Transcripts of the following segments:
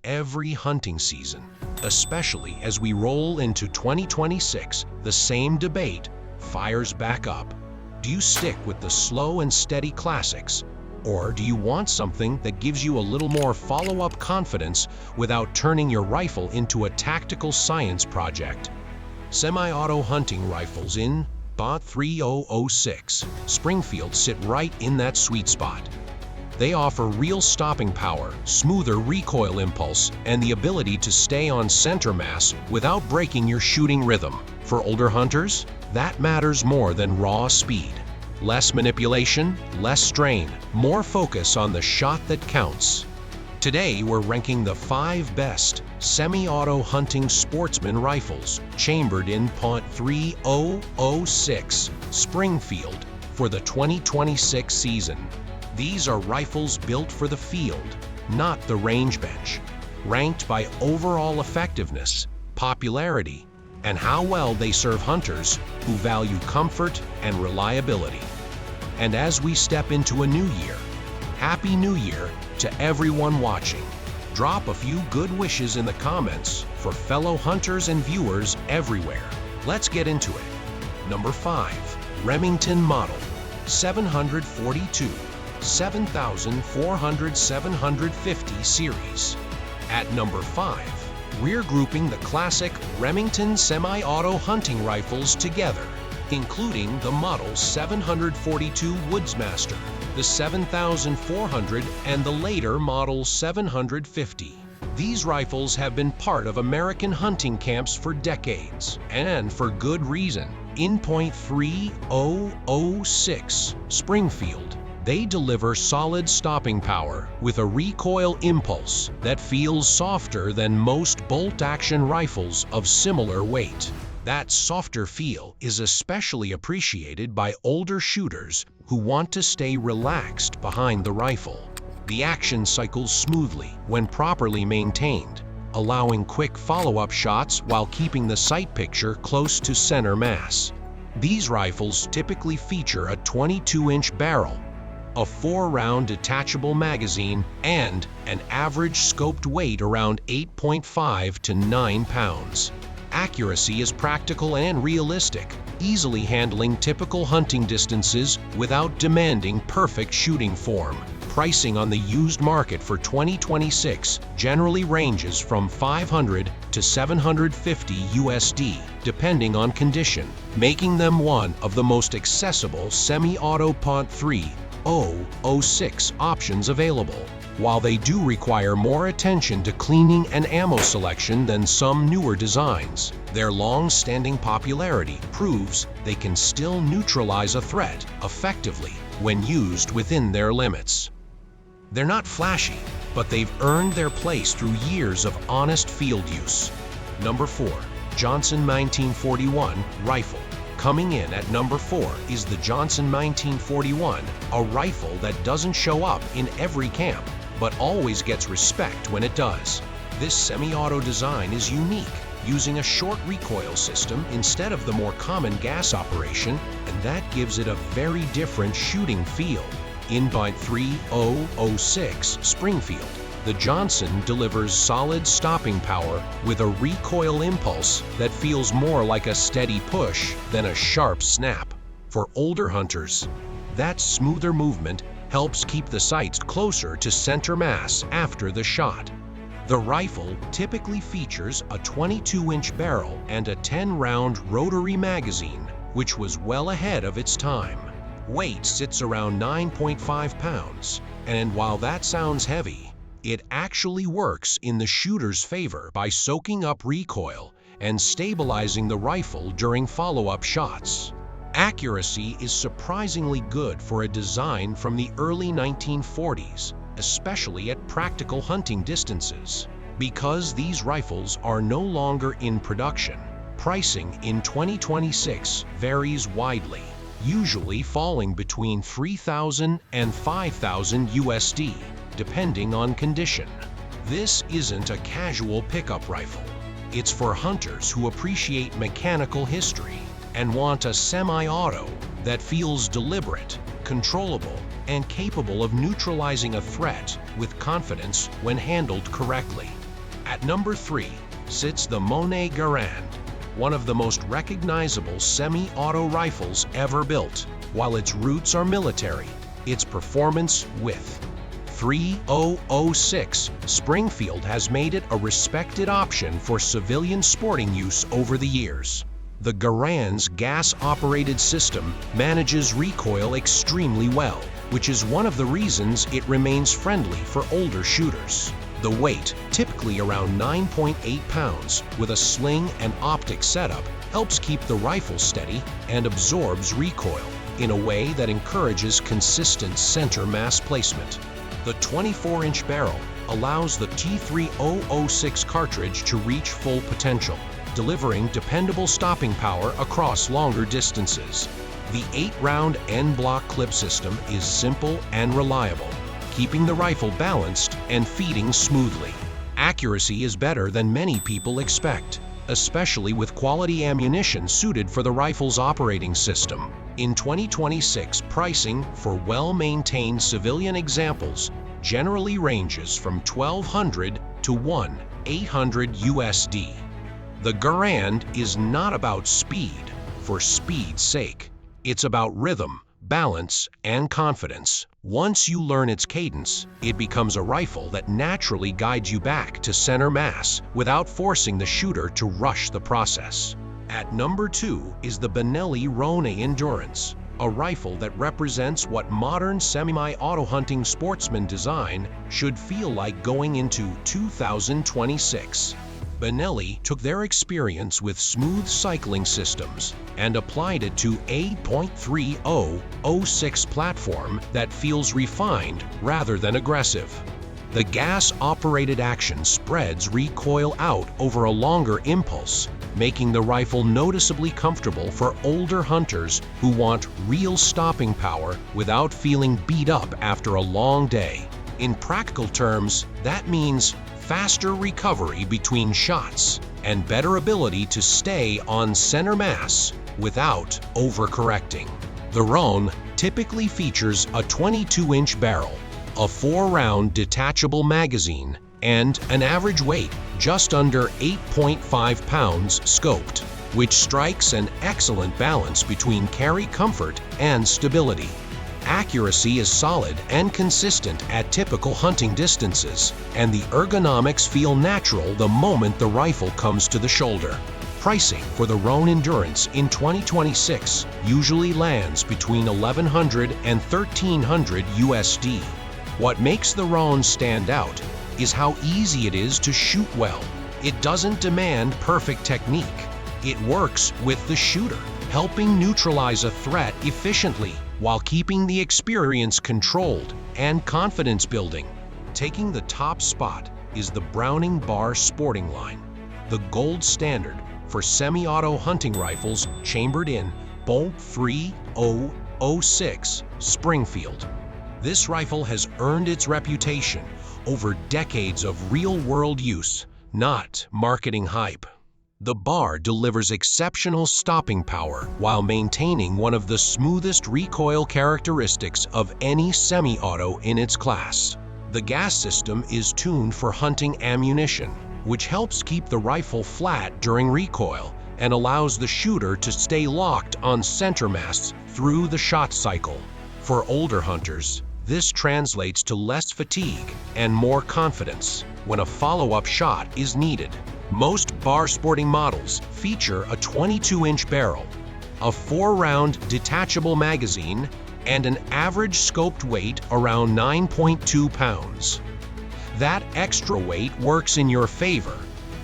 every hunting season. Especially as we roll into 2026, the same debate fires back up. Do you stick with the slow and steady classics, or do you want something that gives you a little more follow-up confidence without turning your rifle into a tactical science project? Semi-auto hunting rifles in Bot 3006 Springfield sit right in that sweet spot. They offer real stopping power, smoother recoil impulse, and the ability to stay on center mass without breaking your shooting rhythm. For older hunters, that matters more than raw speed. Less manipulation, less strain, more focus on the shot that counts. Today, we're ranking the 5 best semi-auto hunting Sportsman rifles, chambered in .3006 Springfield for the 2026 season. These are rifles built for the field, not the range bench, ranked by overall effectiveness, popularity, and how well they serve hunters who value comfort and reliability. And as we step into a new year, Happy New Year to everyone watching. Drop a few good wishes in the comments for fellow hunters and viewers everywhere. Let's get into it. Number 5. Remington Model 742 7400-750 series. At number 5, we're grouping the classic Remington semi-auto hunting rifles together, including the Model 742 Woodsmaster, the 7400, and the later Model 750. These rifles have been part of American hunting camps for decades, and for good reason. In .3006 Springfield, they deliver solid stopping power with a recoil impulse that feels softer than most bolt-action rifles of similar weight. That softer feel is especially appreciated by older shooters who want to stay relaxed behind the rifle. The action cycles smoothly when properly maintained, allowing quick follow-up shots while keeping the sight picture close to center mass. These rifles typically feature a 22-inch barrel, a 4-round detachable magazine, and an average scoped weight around 8.5 to 9 pounds. Accuracy is practical and realistic, easily handling typical hunting distances without demanding perfect shooting form. Pricing on the used market for 2026 generally ranges from $500 to $750 USD, depending on condition, making them one of the most accessible semi-auto .3006 options available. While they do require more attention to cleaning and ammo selection than some newer designs, their long-standing popularity proves they can still neutralize a threat effectively when used within their limits. They're not flashy, but they've earned their place through years of honest field use. Number 4. Johnson 1941 Rifle. Coming in at number 4 is the Johnson 1941, a rifle that doesn't show up in every camp, but always gets respect when it does. This semi-auto design is unique, using a short recoil system instead of the more common gas operation, and that gives it a very different shooting feel. In .3006 Springfield, the Johnson delivers solid stopping power with a recoil impulse that feels more like a steady push than a sharp snap. For older hunters, that smoother movement helps keep the sights closer to center mass after the shot. The rifle typically features a 22-inch barrel and a 10-round rotary magazine, which was well ahead of its time. Weight sits around 9.5 pounds, and while that sounds heavy, it actually works in the shooter's favor by soaking up recoil and stabilizing the rifle during follow-up shots. Accuracy is surprisingly good for a design from the early 1940s, especially at practical hunting distances. Because these rifles are no longer in production, pricing in 2026 varies widely, usually falling between $3,000 and $5,000 USD, depending on condition. This isn't a casual pickup rifle. It's for hunters who appreciate mechanical history and want a semi-auto that feels deliberate, controllable, and capable of neutralizing a threat with confidence when handled correctly. At number 3 sits the Monet Garand, one of the most recognizable semi-auto rifles ever built. While its roots are military, its performance with 3006 Springfield has made it a respected option for civilian sporting use over the years. The Garand's gas-operated system manages recoil extremely well, which is one of the reasons it remains friendly for older shooters. The weight, typically around 9.8 pounds, with a sling and optic setup, helps keep the rifle steady and absorbs recoil in a way that encourages consistent center mass placement. The 24-inch barrel allows the T3006 cartridge to reach full potential, delivering dependable stopping power across longer distances. The 8-round N-block clip system is simple and reliable, keeping the rifle balanced and feeding smoothly. Accuracy is better than many people expect, especially with quality ammunition suited for the rifle's operating system. In 2026, pricing for well-maintained civilian examples generally ranges from $1,200 to $1,800 USD. The Garand is not about speed for speed's sake. It's about rhythm, balance, and confidence. Once you learn its cadence, it becomes a rifle that naturally guides you back to center mass without forcing the shooter to rush the process. At number 2 is the Benelli Rhone Endurance, a rifle that represents what modern semi-auto hunting sportsman design should feel like going into 2026. Benelli took their experience with smooth cycling systems and applied it to a .3006 platform that feels refined rather than aggressive. The gas-operated action spreads recoil out over a longer impulse, making the rifle noticeably comfortable for older hunters who want real stopping power without feeling beat up after a long day. In practical terms, that means faster recovery between shots and better ability to stay on center mass without overcorrecting. The Rhone typically features a 22-inch barrel, a 4-round detachable magazine, and an average weight just under 8.5 pounds scoped, which strikes an excellent balance between carry comfort and stability. Accuracy is solid and consistent at typical hunting distances, and the ergonomics feel natural the moment the rifle comes to the shoulder. Pricing for the Rhone Endurance in 2026 usually lands between $1,100 and $1,300 USD. What makes the Rhone stand out is how easy it is to shoot well. It doesn't demand perfect technique. It works with the shooter, helping neutralize a threat efficiently while keeping the experience controlled and confidence building. Taking the top spot is the Browning Bar Sporting Line, the gold standard for semi-auto hunting rifles chambered in bolt .3006 Springfield. This rifle has earned its reputation over decades of real-world use, not marketing hype. The bar delivers exceptional stopping power while maintaining one of the smoothest recoil characteristics of any semi-auto in its class. The gas system is tuned for hunting ammunition, which helps keep the rifle flat during recoil and allows the shooter to stay locked on center mass through the shot cycle. For older hunters, this translates to less fatigue and more confidence when a follow-up shot is needed. Most bar sporting models feature a 22-inch barrel, a 4-round detachable magazine, and an average scoped weight around 9.2 pounds. That extra weight works in your favor,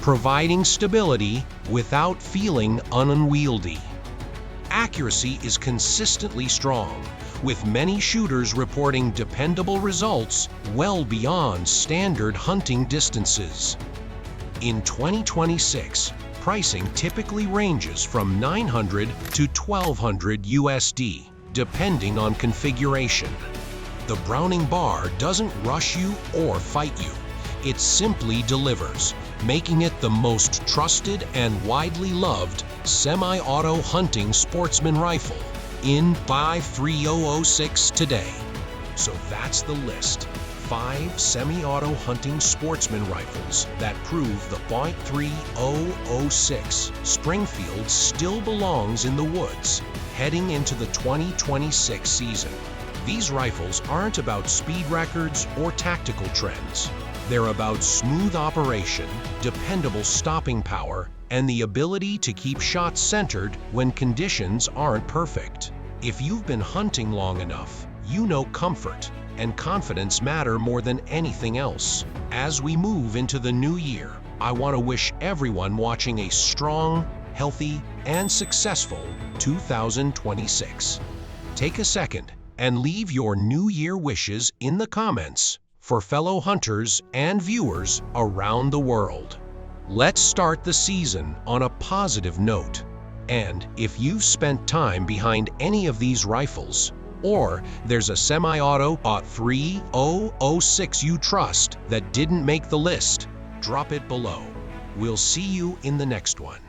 providing stability without feeling unwieldy. Accuracy is consistently strong, with many shooters reporting dependable results well beyond standard hunting distances. In 2026, pricing typically ranges from $900 to $1,200 USD, depending on configuration. The Browning Bar doesn't rush you or fight you. It simply delivers, making it the most trusted and widely loved semi-auto hunting sportsman rifle in 3006 today. So that's the list. 5 semi-auto hunting Sportsman rifles that prove the .3006 Springfield still belongs in the woods heading into the 2026 season. These rifles aren't about speed records or tactical trends. They're about smooth operation, dependable stopping power, and the ability to keep shots centered when conditions aren't perfect. If you've been hunting long enough, you know comfort and confidence matter more than anything else. As we move into the new year, I want to wish everyone watching a strong, healthy, and successful 2026. Take a second and leave your New Year wishes in the comments for fellow hunters and viewers around the world. Let's start the season on a positive note. And if you've spent time behind any of these rifles, or there's a semi-auto .3006 you trust that didn't make the list, drop it below. We'll see you in the next one.